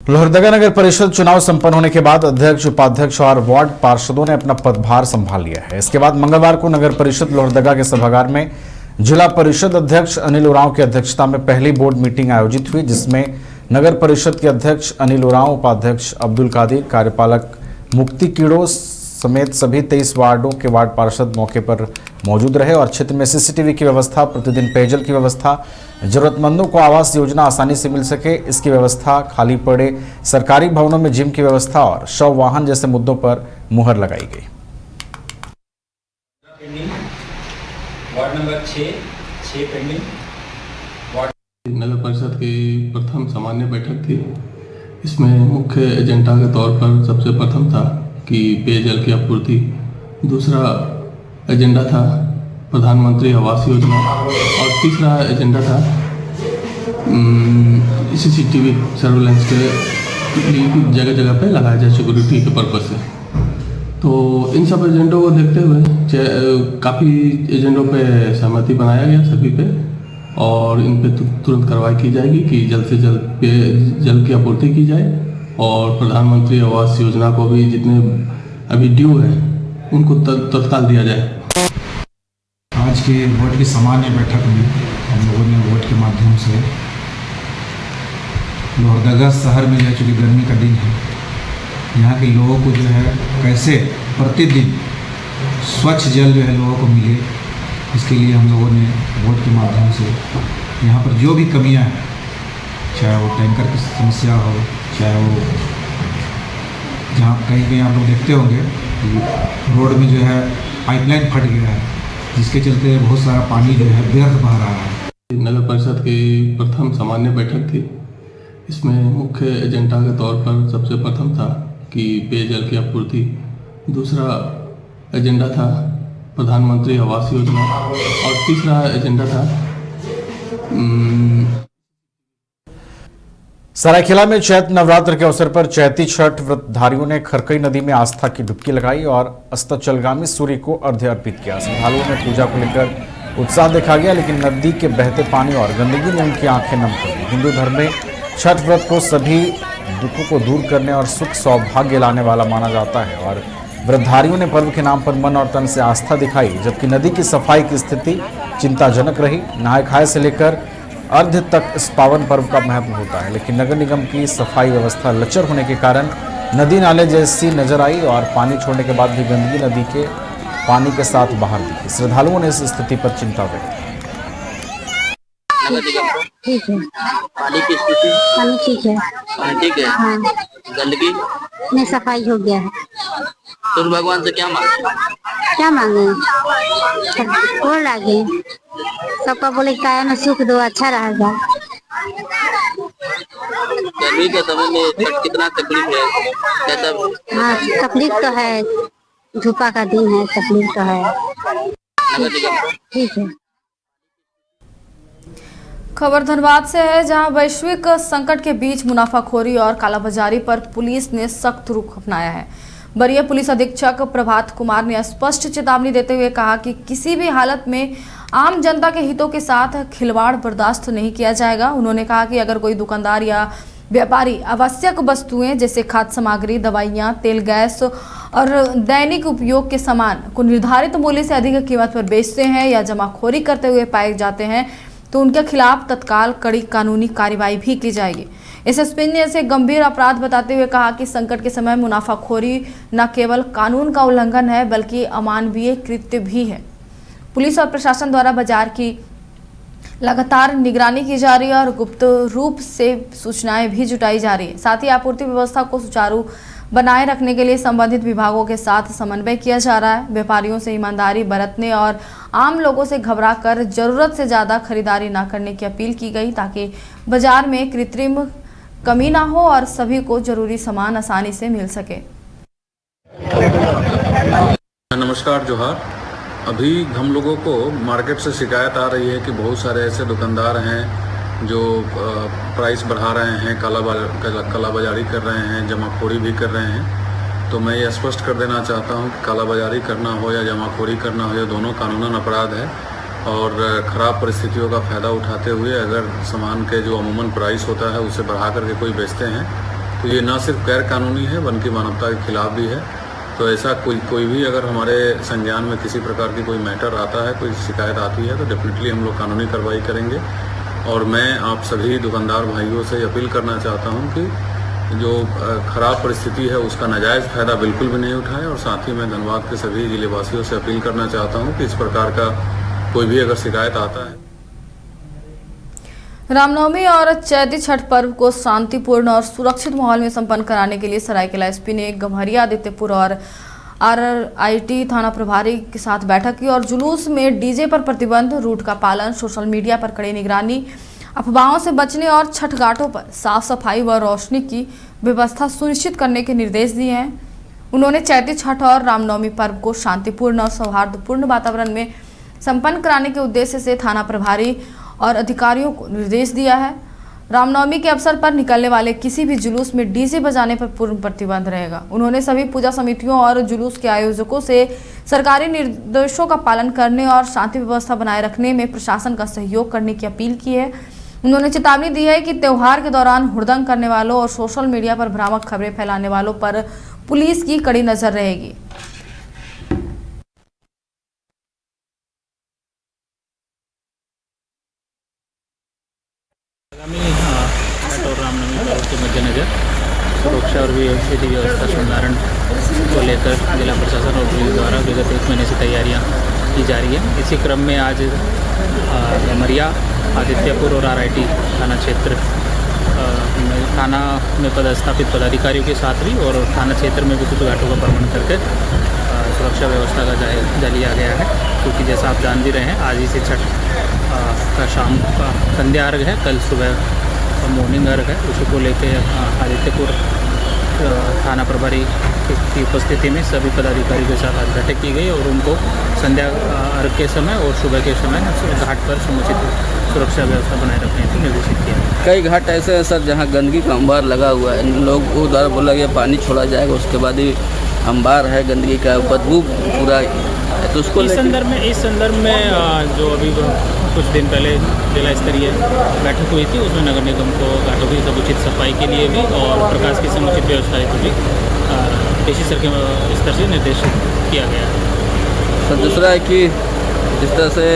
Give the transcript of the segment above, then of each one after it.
लोहरदगा नगर परिषद चुनाव संपन्न होने के बाद अध्यक्ष, उपाध्यक्ष और वार्ड पार्षदों ने अपना पदभार संभाल लिया है। इसके बाद मंगलवार को नगर परिषद लोहरदगा के सभागार में जिला परिषद अध्यक्ष अनिल उरांव की अध्यक्षता में पहली बोर्ड मीटिंग आयोजित हुई, जिसमें नगर परिषद के अध्यक्ष अनिल उरांव, उपाध्यक्ष अब्दुल कादिर, कार्यपालक मुक्ति कीड़ो समेत सभी 23 वार्डों के वार्ड पार्षद मौके पर मौजूद रहे और क्षेत्र में सीसीटीवी की व्यवस्था, प्रतिदिन पेयजल की व्यवस्था, जरूरतमंदों को आवास योजना आसानी से मिल सके इसकी व्यवस्था, खाली पड़े सरकारी भवनों में जिम की व्यवस्था और शव वाहन जैसे मुद्दों पर मुहर लगाई गई। Ward number 6 pending. नगर परिषद की प्रथम सामान्य बैठक थी। इसमें मुख्य एजेंडा के तौर पर सबसे प्रथम था कि पेयजल की आपूर्ति, दूसरा एजेंडा था प्रधानमंत्री आवास योजना और तीसरा एजेंडा था सीसीटीवी सर्वेलेंस के जगह जगह पे लगाया जाए सिक्योरिटी के पर्पज से। तो इन सब एजेंडों को देखते हुए काफ़ी एजेंडों पे सहमति बनाया गया सभी पे और इन पे तुरंत कार्रवाई की जाएगी कि जल्द से जल्द पेयजल की आपूर्ति की जाए और प्रधानमंत्री आवास योजना को भी जितने अभी ड्यू है उनको तत्काल दिया जाए। आज के बोर्ड की सामान्य बैठक में हम लोगों ने वोट के माध्यम से लोहरदगा शहर में जो चूँकि गर्मी का दिन है, यहाँ के लोगों को जो है कैसे प्रतिदिन स्वच्छ जल जो है लोगों को मिले, इसके लिए हम लोगों ने वोट के माध्यम से यहाँ पर जो भी कमियाँ हैं, चाहे वो टैंकर की समस्या हो, चाहे वो जहाँ कहीं आप लोग देखते होंगे रोड में जो है पाइपलाइन फट गया है, जिसके चलते बहुत सारा पानी जो है व्यर्थ बह रहा है। नगर परिषद की प्रथम सामान्य बैठक थी। इसमें मुख्य एजेंडा के तौर पर सबसे प्रथम था कि पेयजल की आपूर्ति, दूसरा एजेंडा था प्रधानमंत्री आवास योजना और तीसरा एजेंडा था सरायकेला में चैत्र नवरात्र के अवसर पर चैती छठ व्रतधारियों ने खरकई नदी में आस्था की डुबकी लगाई और अस्ताचलगामी सूर्य को अर्घ्य अर्पित किया। श्रद्धालुओं में पूजा को लेकर उत्साह देखा गया, लेकिन नदी के बहते पानी और गंदगी ने उनकी आंखें नम कर दी। हिंदू धर्म में छठ व्रत को सभी दुखों को दूर करने और सुख सौभाग्य लाने वाला माना जाता है और व्रतधारियों ने पर्व के नाम पर मन और तन से आस्था दिखाई, जबकि नदी की सफाई की स्थिति चिंताजनक रही। नहाय खाए से लेकर अर्घ्य तक इस पावन पर्व का महत्व होता है, लेकिन नगर निगम की सफाई व्यवस्था लचर होने के कारण नदी नाले जैसी नजर आई और पानी छोड़ने के बाद भी गंदगी नदी के पानी के साथ बाहर दिखी। श्रद्धालुओं ने इस स्थिति पर चिंता व्यक्त ठीक है। पानी की स्थिति? पानी ठीक है। पानी ठीक है। हाँ। गंदगी नहीं, सफाई हो गया है। तो भगवान से क्या मांगे? क्या मांगे? और लागे सबका बोले काया में सुख दो, अच्छा रहेगा। गर्मी के समय में छठ कितना तकलीफ है? कैसा? हाँ, तकलीफ तो है, धूपा का दिन है, तकलीफ तो है। ठीक है। खबर धनबाद से है, जहां वैश्विक संकट के बीच मुनाफाखोरी और कालाबाजारी पर पुलिस ने सख्त रुख अपनाया है। वरीय पुलिस अधीक्षक प्रभात कुमार ने स्पष्ट चेतावनी देते हुए कहा कि किसी भी हालत में आम जनता के हितों के साथ खिलवाड़ बर्दाश्त नहीं किया जाएगा। उन्होंने कहा कि अगर कोई दुकानदार या व्यापारी आवश्यक वस्तुएं जैसे खाद्य सामग्री, दवाइयां, तेल, गैस और दैनिक उपयोग के सामान को निर्धारित मूल्य से अधिक कीमत पर बेचते हैं या जमाखोरी करते हुए पाए जाते हैं तो उनके खिलाफ तत्काल कड़ी कानूनी कार्रवाई भी की जाएगी। एसएसपी ने इसे गंभीर अपराध बताते हुए कहा कि संकट के समय मुनाफाखोरी न केवल कानून का उल्लंघन है बल्कि अमानवीय कृत्य भी है। पुलिस और प्रशासन द्वारा बाजार की लगातार निगरानी की जा रही है और गुप्त रूप से सूचनाएं भी जुटाई जा रही है। साथ ही आपूर्ति व्यवस्था को सुचारू बनाए रखने के लिए संबंधित विभागों के साथ समन्वय किया जा रहा है। व्यापारियों से ईमानदारी बरतने और आम लोगों से घबराकर जरूरत से ज़्यादा खरीदारी न करने की अपील की गई, ताकि बाजार में कृत्रिम कमी ना हो और सभी को जरूरी सामान आसानी से मिल सके। नमस्कार, जोहार। अभी हम लोगों को मार्केट से शिकायत आ रही है कि बहुत सारे ऐसे दुकानदार हैं जो प्राइस बढ़ा रहे हैं, कालाबाजारी कर रहे हैं, जमाखोरी भी कर रहे हैं। तो मैं ये स्पष्ट कर देना चाहता हूँ कि कालाबाजारी करना हो या जमाखोरी करना हो, ये दोनों कानूनन अपराध है और ख़राब परिस्थितियों का फ़ायदा उठाते हुए अगर सामान के जो अमूमन प्राइस होता है उसे बढ़ा करके कोई बेचते हैं तो ये ना सिर्फ गैर कानूनी है बल्कि मानवता के खिलाफ भी है। तो ऐसा कोई भी अगर हमारे संज्ञान में किसी प्रकार की कोई मैटर आता है, कोई शिकायत आती है, तो डेफिनेटली हम लोग कानूनी कार्रवाई करेंगे। और मैं आप सभी दुकानदार भाइयों से अपील करना चाहता हूं कि जो खराब परिस्थिति है उसका नाजायज़ फ़ायदा बिल्कुल भी नहीं उठाएं। और साथ ही मैं धनबाद के सभी जिलेवासियों से अपील करना चाहता हूं कि इस प्रकार का कोई भी अगर शिकायत आता है। रामनवमी और चैती छठ पर्व को शांतिपूर्ण और सुरक्षित माहौल में संपन्न कराने के लिए सरायकेला एसपी ने गम्हरिया, आदित्यपुर और आरआईटी थाना प्रभारी के साथ बैठक की और जुलूस में डीजे पर प्रतिबंध, रूट का पालन, सोशल मीडिया पर कड़ी निगरानी, अफवाहों से बचने और छठ घाटों पर साफ सफाई व रोशनी की व्यवस्था सुनिश्चित करने के निर्देश दिए हैं। उन्होंने चैती छठ और रामनवमी पर्व को शांतिपूर्ण और सौहार्दपूर्ण वातावरण में संपन्न कराने के उद्देश्य से थाना प्रभारी और अधिकारियों को निर्देश दिया है। रामनवमी के अवसर पर निकलने वाले किसी भी जुलूस में डीजे बजाने पर पूर्ण प्रतिबंध रहेगा। उन्होंने सभी पूजा समितियों और जुलूस के आयोजकों से सरकारी निर्देशों का पालन करने और शांति व्यवस्था बनाए रखने में प्रशासन का सहयोग करने की अपील की है। उन्होंने चेतावनी दी है कि त्योहार के दौरान हुड़दंग करने वालों और सोशल मीडिया पर भ्रामक खबरें फैलाने वालों पर पुलिस की कड़ी नजर रहेगी। आगामी छठ और रामनवमी पर्व के मद्देनजर सुरक्षा और व्यवस्था संधारण को लेकर जिला प्रशासन और पुलिस द्वारा विगत 1 महीने से तैयारियां की जा रही है। इसी क्रम में आज गम्हरिया, आदित्यपुर और आरआईटी थाना क्षेत्र थाना में पदस्थापित पदाधिकारियों के साथ भी और थाना क्षेत्र में भी कुछ घाटों का भ्रमण करके सुरक्षा व्यवस्था का जायजा लिया गया है। क्योंकि जैसा आप जान भी रहे हैं, आज ही से छठ का शाम का संध्या अर्घ है, कल सुबह मॉर्निंग अर्घ है। उसी को लेकर आदित्यपुर थाना प्रभारी की उपस्थिति में सभी पदाधिकारियों के साथ आज बैठक की गई और उनको संध्या अर्घ के समय और सुबह के समय घाट पर समुचित सुरक्षा व्यवस्था बनाए रखने के निर्देशित किया। कई घाट ऐसे हैं सर जहाँ गंदगी का अंबार लगा हुआ है। लोग वो द्वारा बोला गया पानी छोड़ा जाएगा, उसके बाद ही अंबार है गंदगी का, बदबू पूरा है। तो उसको इस संदर्भ में जो अभी कुछ दिन पहले जिला स्तरीय बैठक हुई थी, उसमें नगर निगम को घाटों की समुचित सफाई के लिए भी और प्रकाश की समुचित व्यवस्था हेतु भी पेशी स्तर से निर्देशित किया गया है। सर दूसरा है कि जिस तरह से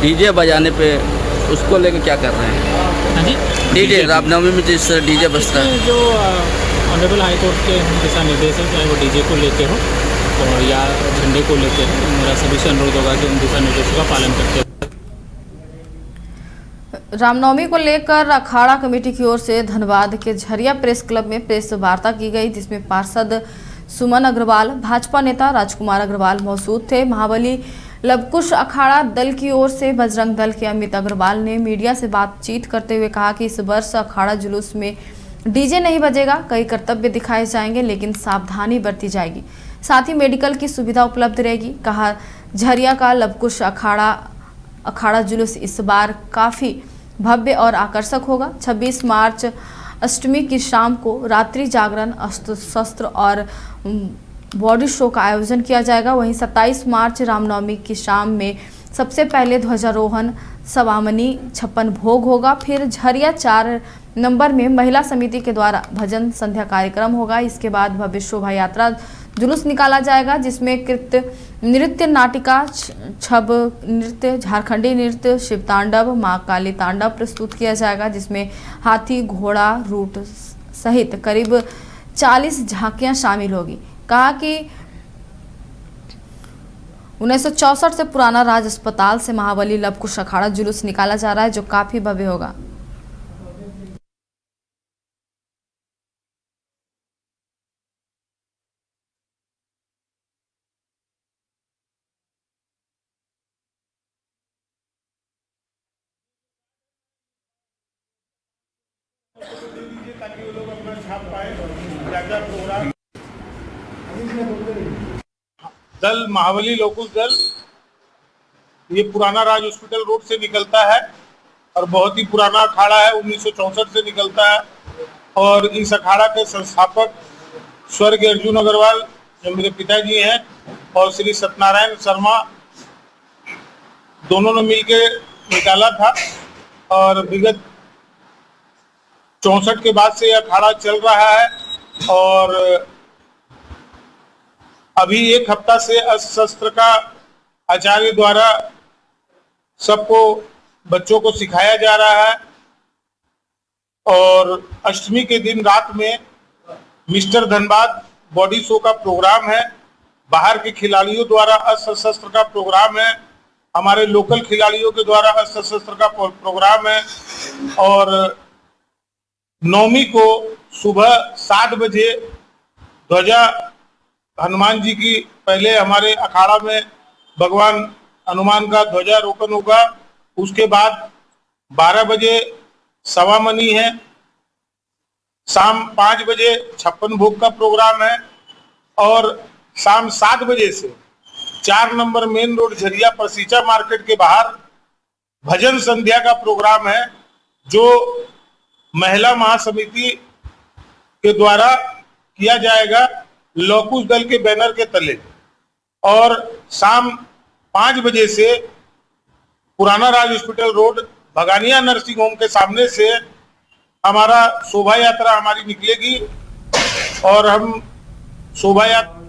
डीजे बजाने पे उसको लेकर क्या कर रहे हैं? हाँ जी, डीजे रामनवमी में जिस डीजे बजता है, जो ऑनरेबल हाईकोर्ट के दिशा निर्देश है, चाहे वो डीजे को लेके हो और या झंडे को लेके हो, मेरा सभी से अनुरोध होगा कि उन दिशा निर्देशों का पालन करते हैं। रामनवमी को लेकर अखाड़ा कमेटी की ओर से धनबाद के झरिया प्रेस क्लब में प्रेस वार्ता की गई, जिसमें पार्षद सुमन अग्रवाल, भाजपा नेता राजकुमार अग्रवाल मौजूद थे। महाबली लवकुश अखाड़ा दल की ओर से बजरंग दल के अमित अग्रवाल ने मीडिया से बातचीत करते हुए कहा कि इस वर्ष अखाड़ा जुलूस में डीजे नहीं बजेगा, कई कर्तव्य दिखाए जाएंगे लेकिन सावधानी बरती जाएगी, साथ ही मेडिकल की सुविधा उपलब्ध रहेगी। कहा झरिया का लवकुश अखाड़ा जुलूस इस बार काफ़ी भव्य और आकर्षक होगा। 26 मार्च अष्टमी की शाम को रात्रि जागरण, अस्त्र शस्त्र और बॉडी शो का आयोजन किया जाएगा। वहीं 27 मार्च रामनवमी की शाम में सबसे पहले ध्वजारोहण, सवामनी, 56 भोग होगा। फिर झरिया 4 नंबर में महिला समिति के द्वारा भजन संध्या कार्यक्रम होगा। इसके बाद भव्य शोभा यात्रा जुलूस निकाला जाएगा, जिसमें नृत्य, नाटिका, छब नृत्य, झारखंडी नृत्य, शिव तांडव, माँ काली तांडव प्रस्तुत किया जाएगा, जिसमें हाथी, घोड़ा, रूट सहित करीब 40 झांकियां शामिल होगी। कहा कि 1964 से पुराना राज अस्पताल से महाबली लवकुश अखाड़ा जुलूस निकाला जा रहा है, जो काफी भव्य होगा। दल महाबली लवकुश दल ये पुराना राज हॉस्पिटल रोड से निकलता है और बहुत ही पुराना अखाड़ा है, 1964 से निकलता है। और इस अखाड़ा के संस्थापक स्वर्गीय अर्जुन अग्रवाल जो मेरे पिताजी हैं और श्री सत्यनारायण शर्मा दोनों ने मिलकर निकाला था। और विगत 64 के बाद से यह अखाड़ा चल रहा है और अभी एक हफ्ता से अस्त्र शस्त्र का आचार्य द्वारा सबको बच्चों को सिखाया जा रहा है और अष्टमी के दिन रात में मिस्टर धनबाद बॉडी शो का प्रोग्राम है। बाहर के खिलाड़ियों द्वारा अस्त्र शस्त्र का प्रोग्राम है, हमारे लोकल खिलाड़ियों के द्वारा अस्त्र शस्त्र का प्रोग्राम है और नवमी को सुबह 7 बजे ध्वजा हनुमान जी की पहले हमारे अखाड़ा में भगवान हनुमान का ध्वजारोहण होगा। उसके बाद 12 बजे सवामनी है, शाम 5 बजे 56 भोग का प्रोग्राम है और शाम 7 बजे से 4 नंबर मेन रोड झरिया परसीचा मार्केट के बाहर भजन संध्या का प्रोग्राम है जो महिला महासमिति के द्वारा किया जाएगा लौकुश दल के बैनर के तले। और शाम 5 बजे से पुराना Raj hospital road Bhagania nursing home के सामने से हमारा शोभा यात्रा हमारी निकलेगी और हम शोभा यात्रा